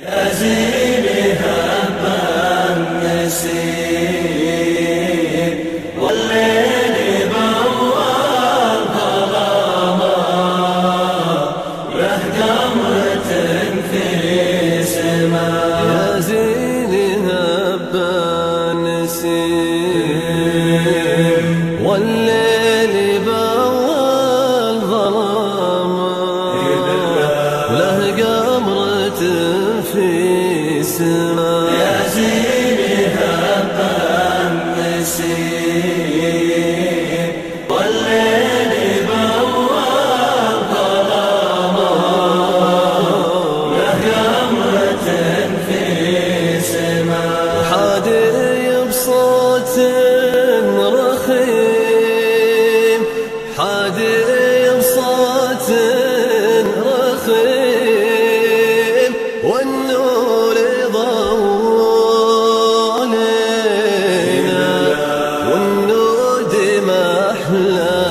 يا زيني هم النسيم والليل بوال ظلامه له قمرة في سماء. يا زيني هب النسيم والليل بوال ظلامه له قمرة في سماء. يا زيني هب النسيم والليل بوال ظلامه له قمرة في سماء. حادي بصوت رخيم حادي بصوت رخيم والنور ضوء علينا والنود ما أحلى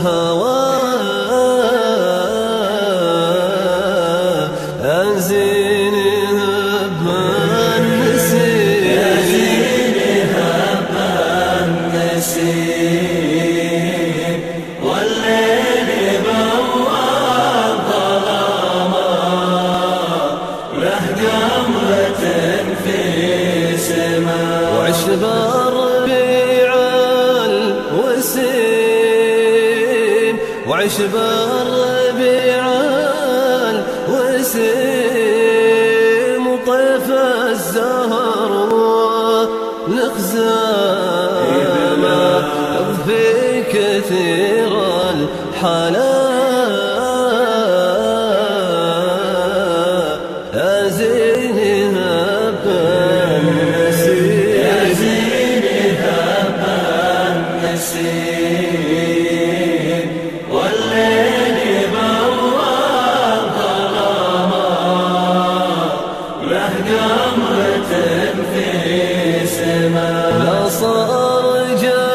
هواه. يا زيني هب النسيم يا زيني هب النسيم والليل بوال ظلامه له قمرة في سماء. وعشب الربيع الوسيم وعشب الربيع الوسيم وطيف الزهر والخزامة في كثير الحلا. يا زيني هب النسيم يا زيني هب النسيم والليل بوال ظلامه له قمرة في سماء. لا صار جو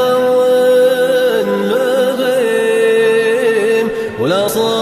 مغيم ولا صار